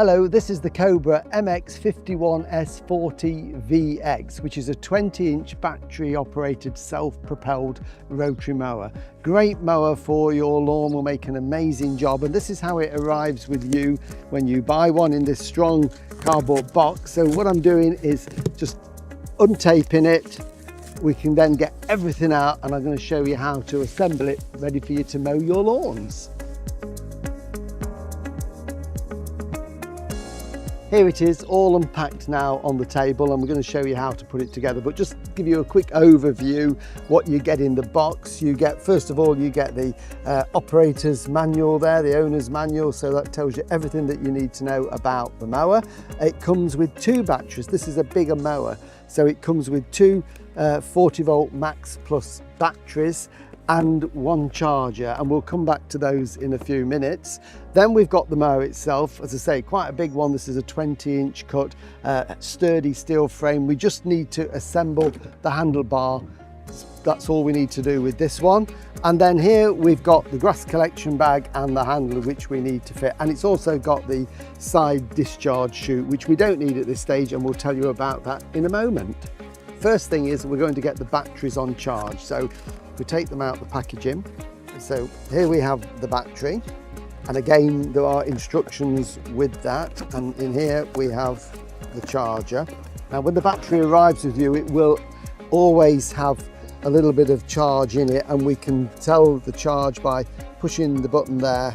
Hello, this is the Cobra MX51S40VX, which is a 20-inch battery-operated self-propelled rotary mower. Great mower for your lawn, will make an amazing job, and this is how it arrives with you when you buy one in this strong cardboard box. So what I'm doing is just untaping it. We can then get everything out, and I'm going to show you how to assemble it ready for you to mow your lawns. Here it is, all unpacked now on the table, and we're going to show you how to put it together. But just give you a quick overview what you get in the box. You get, first of all, you get the operator's manual there, the owner's manual, so that tells you everything that you need to know about the mower. It comes with 2 batteries. This is a bigger mower, so it comes with 2 40-volt max plus batteries and 1 charger, and we'll come back to those in a few minutes. Then we've got the mower itself, as I say, quite a big one. This is a 20-inch cut, sturdy steel frame. We just need to assemble the handlebar. That's all we need to do with this one. And then here we've got the grass collection bag and the handle, which we need to fit. And it's also got the side discharge chute, which we don't need at this stage, and we'll tell you about that in a moment. First thing is we're going to get the batteries on charge. So we take them out the packaging. So here we have the battery, and again there are instructions with that, and in here we have the charger. Now when the battery arrives with you, it will always have a little bit of charge in it, and we can tell the charge by pushing the button there,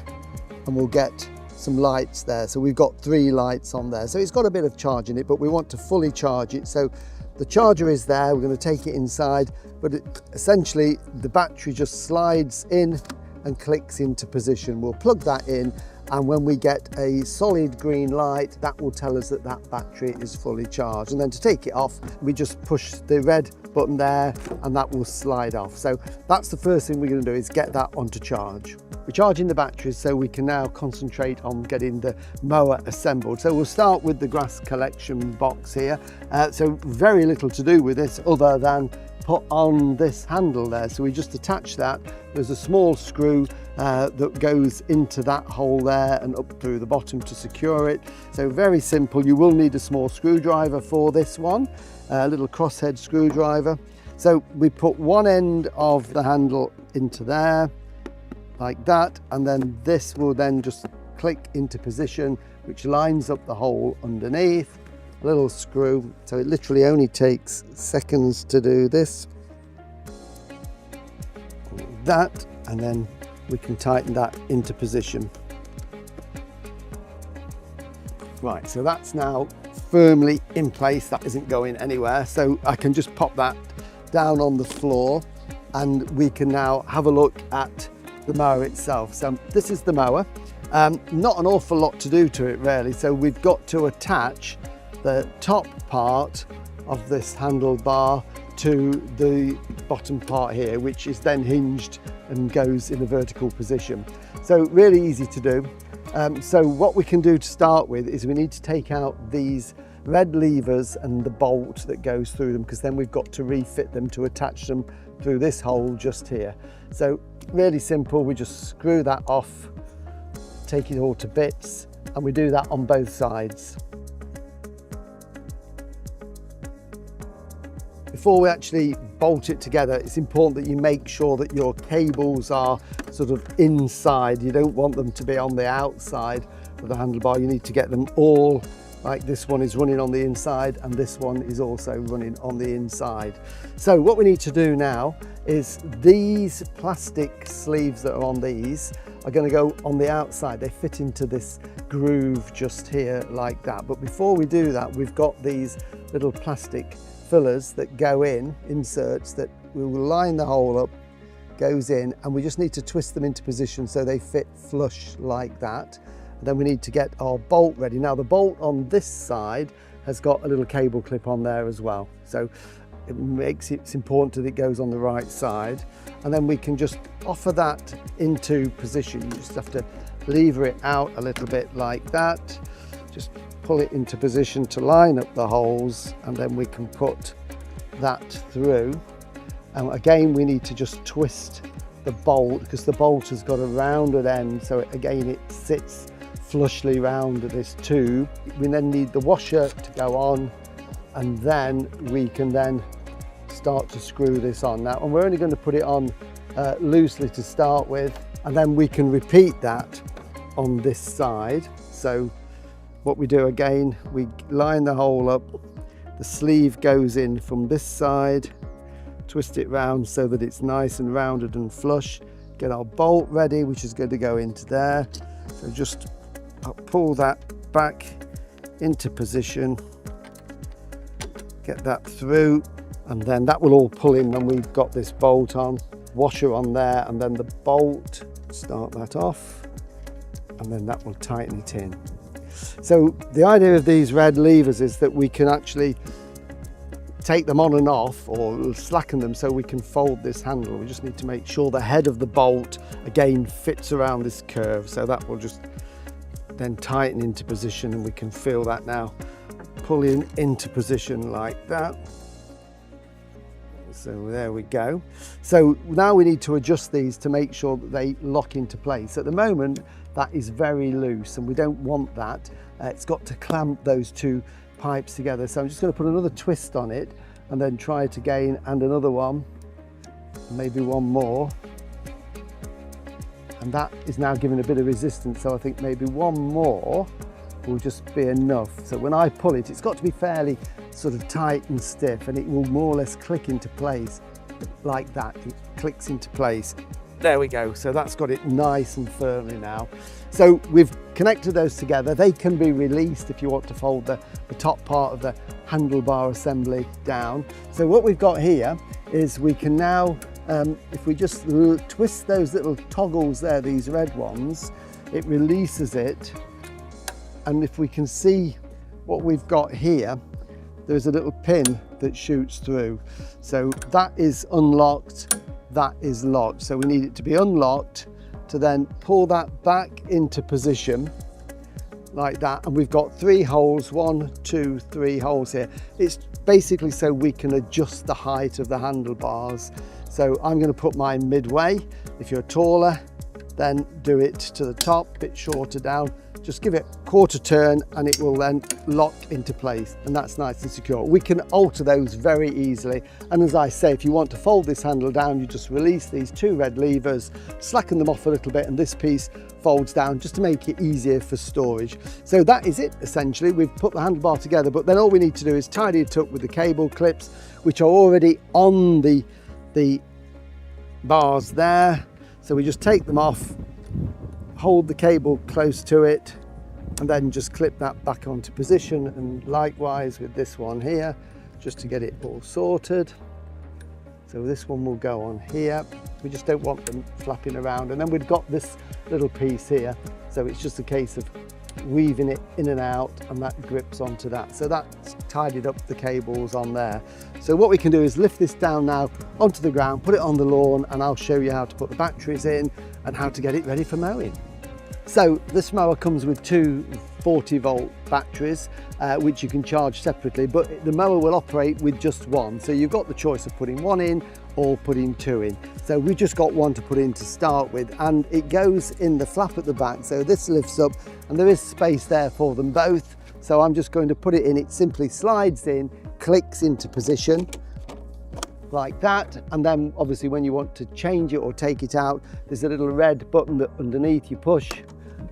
and we'll get some lights there. So we've got 3 lights on there, so it's got a bit of charge in it, but we want to fully charge it. So the charger is there, we're going to take it inside, but essentially the battery just slides in and clicks into position. We'll plug that in, and when we get a solid green light, that will tell us that that battery is fully charged. And then to take it off, we just push the red button there, and that will slide off. So that's the first thing we're going to do, is get that onto charge. We're charging the batteries, so we can now concentrate on getting the mower assembled. So we'll start with the grass collection box here. So very little to do with this other than put on this handle there. So we just attach that. There's a small screw that goes into that hole there and up through the bottom to secure it. So very simple. You will need a small screwdriver for this one, a little crosshead screwdriver. So we put one end of the handle into there like that, and then this will then just click into position, which lines up the hole underneath. A little screw, so it literally only takes seconds to do this, like that, and then we can tighten that into position. Right, so that's now firmly in place. That isn't going anywhere, so I can just pop that down on the floor, and we can now have a look at the mower itself. So this is the mower. Not an awful lot to do to it really, so we've got to attach the top part of this handlebar to the bottom part here, which is then hinged and goes in a vertical position. So really easy to do. So what we can do to start with is we need to take out these red levers and the bolt that goes through them, because then we've got to refit them to attach them through this hole just here. So really simple, we just screw that off, take it all to bits, and we do that on both sides. Before we actually bolt it together, it's important that you make sure that your cables are sort of inside. You don't want them to be on the outside of the handlebar. You need to get them all, like this one is running on the inside, and this one is also running on the inside. So what we need to do now is these plastic sleeves that are on these are going to go on the outside. They fit into this groove just here like that. But before we do that, we've got these little plastic fillers that go in, inserts that we will line the hole up, goes in, and we just need to twist them into position so they fit flush like that. And then we need to get our bolt ready. Now the bolt on this side has got a little cable clip on there as well, so it's important that it goes on the right side, and then we can just offer that into position. You just have to lever it out a little bit like that, just pull it into position to line up the holes, and then we can put that through. And again, we need to just twist the bolt, because the bolt has got a rounded end, so again it sits flushly round this tube. We then need the washer to go on, and then we can then start to screw this on. Now, and we're only going to put it on loosely to start with, and then we can repeat that on this side. So what we do again, we line the hole up, the sleeve goes in from this side, twist it round so that it's nice and rounded and flush. Get our bolt ready, which is going to go into there. So just pull that back into position, get that through, and then that will all pull in when we've got this bolt on. Washer on there, and then the bolt, start that off, and then that will tighten it in. So the idea of these red levers is that we can actually take them on and off, or slacken them so we can fold this handle. We just need to make sure the head of the bolt again fits around this curve, so that will just then tighten into position, and we can feel that now pulling into position like that. So there we go. So now we need to adjust these to make sure that they lock into place. At the moment, that is very loose, and we don't want that. It's got to clamp those two pipes together. So I'm just going to put another twist on it, and then try it again, and another one, maybe one more. And that is now giving a bit of resistance. So I think maybe one more will just be enough. So when I pull it, it's got to be fairly sort of tight and stiff, and it will more or less click into place like that. It clicks into place. There we go. So that's got it nice and firmly now. So we've connected those together. They can be released if you want to fold the top part of the handlebar assembly down. So what we've got here is we can now, if we just twist those little toggles there, these red ones, it releases it. And if we can see what we've got here, there's a little pin that shoots through. So that is unlocked, that is locked. So we need it to be unlocked to then pull that back into position like that. And we've got 3 holes, 1, 2, 3 holes here. It's basically so we can adjust the height of the handlebars. So I'm going to put mine midway. If you're taller, then do it to the top, a bit shorter down. Just give it a quarter turn, and it will then lock into place, and that's nice and secure. We can alter those very easily, and as I say, if you want to fold this handle down, you just release these 2 red levers, slacken them off a little bit, and this piece folds down just to make it easier for storage. So that is it essentially. We've put the handlebar together, but then all we need to do is tidy it up with the cable clips, which are already on the bars there. So we just take them off, hold the cable close to it, and then just clip that back onto position. And likewise with this one here, just to get it all sorted. So this one will go on here. We just don't want them flapping around. And then we've got this little piece here. So it's just a case of weaving it in and out, and that grips onto that. So that's tidied up the cables on there. So what we can do is lift this down now onto the ground, put it on the lawn, and I'll show you how to put the batteries in and how to get it ready for mowing. So this mower comes with 2 40-volt batteries, which you can charge separately, but the mower will operate with just one. So you've got the choice of putting 1 in or putting 2 in. So we've just got 1 to put in to start with, and it goes in the flap at the back. So this lifts up, and there is space there for them both. So I'm just going to put it in. It simply slides in, clicks into position like that, and then obviously when you want to change it or take it out, there's a little red button that underneath you push,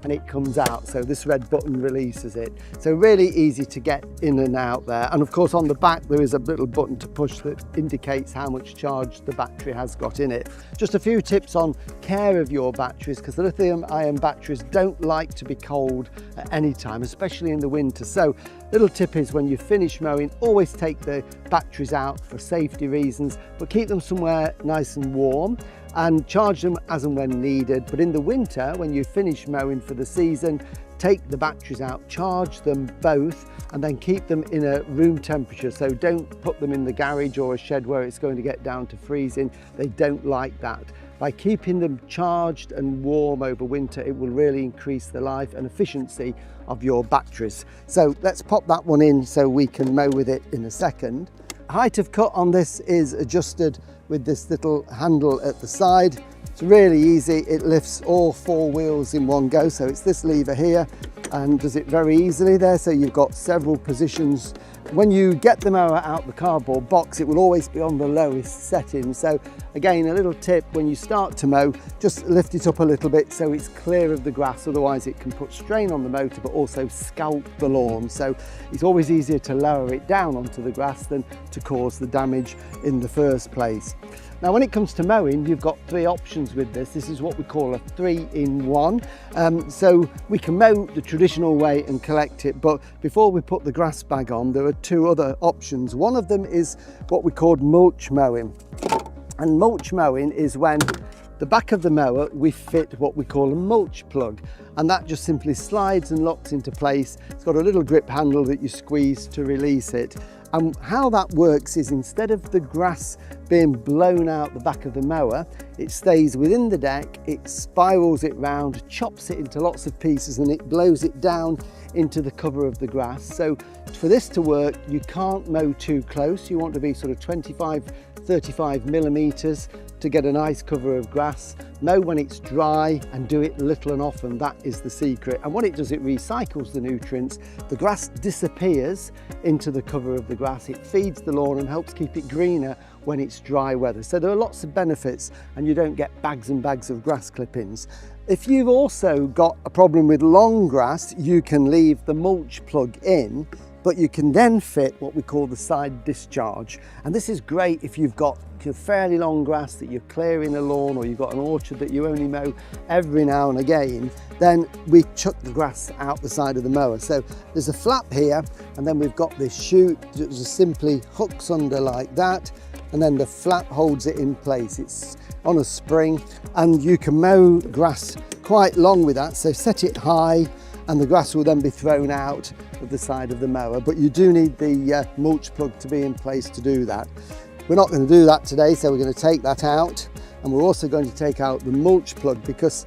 and it comes out. So this red button releases it. So really easy to get in and out there. And of course on the back there is a little button to push that indicates how much charge the battery has got in it. Just a few tips on care of your batteries, because the lithium ion batteries don't like to be cold at any time, especially in the winter. So little tip is, when you finish mowing, always take the batteries out for safety reasons, but keep them somewhere nice and warm, and charge them as and when needed. But in the winter, when you finish mowing for the season, take the batteries out, charge them both, and then keep them in a room temperature. So don't put them in the garage or a shed where it's going to get down to freezing. They don't like that. By keeping them charged and warm over winter, it will really increase the life and efficiency of your batteries. So let's pop that one in so we can mow with it in a second. Height of cut on this is adjusted with this little handle at the side. It's really easy. It lifts all 4 wheels in one go. So it's this lever here and does it very easily there. So you've got several positions. When you get the mower out the cardboard box, it will always be on the lowest setting. So again, a little tip, when you start to mow, just lift it up a little bit so it's clear of the grass, otherwise it can put strain on the motor but also scalp the lawn. So it's always easier to lower it down onto the grass than to cause the damage in the first place. Now when it comes to mowing, you've got 3 options with this. This is what we call a 3-in-1. So we can mow the traditional way and collect it, but before we put the grass bag on, there are 2 other options. One of them is what we call mulch mowing. And mulch mowing is when the back of the mower we fit what we call a mulch plug, and that just simply slides and locks into place. It's got a little grip handle that you squeeze to release it. And how that works is, instead of the grass being blown out the back of the mower, it stays within the deck, it spirals it round, chops it into lots of pieces, and it blows it down into the cover of the grass. So for this to work, you can't mow too close. You want to be sort of 25-35 millimeters to get a nice cover of grass. Mow when it's dry and do it little and often. That is the secret. And what it does, it recycles the nutrients. The grass disappears into the cover of the grass. It feeds the lawn and helps keep it greener when it's dry weather. So there are lots of benefits, and you don't get bags and bags of grass clippings. If you've also got a problem with long grass, you can leave the mulch plug in, but you can then fit what we call the side discharge. And this is great if you've got fairly long grass that you're clearing a lawn, or you've got an orchard that you only mow every now and again. Then we chuck the grass out the side of the mower. So there's a flap here, and then we've got this chute that just simply hooks under like that, and then the flap holds it in place. It's on a spring, and you can mow grass quite long with that. So set it high, and the grass will then be thrown out of the side of the mower. But you do need the mulch plug to be in place to do that. We're not going to do that today, so we're going to take that out, and we're also going to take out the mulch plug, because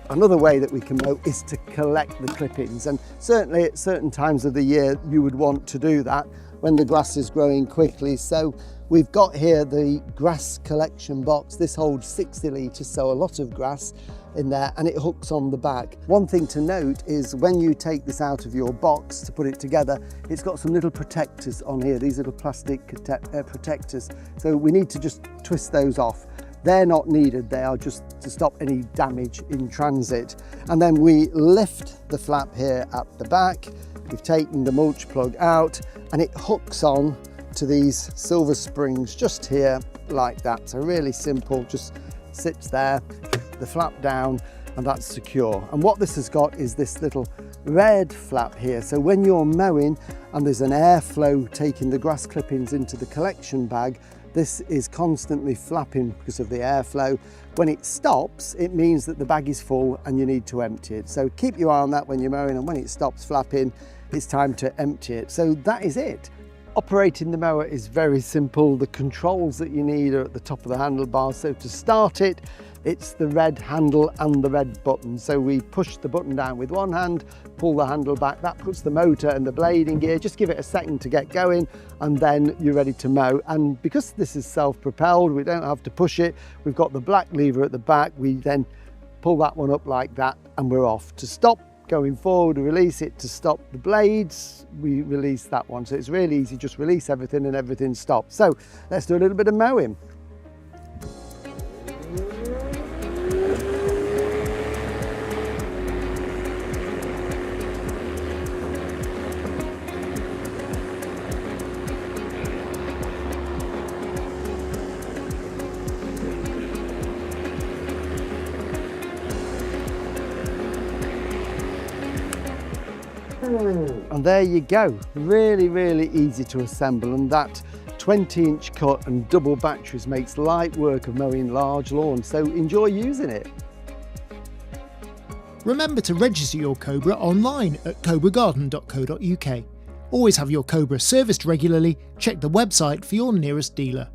another way that we can mow is to collect the clippings. And certainly at certain times of the year you would want to do that when the grass is growing quickly. So we've got here the grass collection box. This holds 60 litres, so a lot of grass in there, and it hooks on the back. One thing to note is, when you take this out of your box to put it together, it's got some little protectors on here, these little plastic protectors. So we need to just twist those off. They're not needed, they are just to stop any damage in transit. And then we lift the flap here at the back. We've taken the mulch plug out, and it hooks on to these silver springs just here like that. So really simple, just sits there, the flap down, and that's secure. And what this has got is this little red flap here. So when you're mowing and there's an airflow taking the grass clippings into the collection bag, this is constantly flapping because of the airflow. When it stops, it means that the bag is full and you need to empty it. So keep your eye on that when you're mowing, and when it stops flapping, it's time to empty it. So that is it. Operating the mower is very simple. The controls that you need are at the top of the handlebars. So to start it, it's the red handle and the red button. So we push the button down with one hand, pull the handle back, that puts the motor and the blade in gear. Just give it a second to get going, and then you're ready to mow. And because this is self-propelled, we don't have to push it. We've got the black lever at the back. We then pull that one up like that, and we're off. To stop going forward, release it. To stop the blades, we release that one. So it's really easy, just release everything and everything stops. So let's do a little bit of mowing. And there you go, really easy to assemble, and that 20-inch cut and double batteries makes light work of mowing large lawns, so enjoy using it. Remember to register your Cobra online at cobragarden.co.uk. Always have your Cobra serviced regularly. Check the website for your nearest dealer.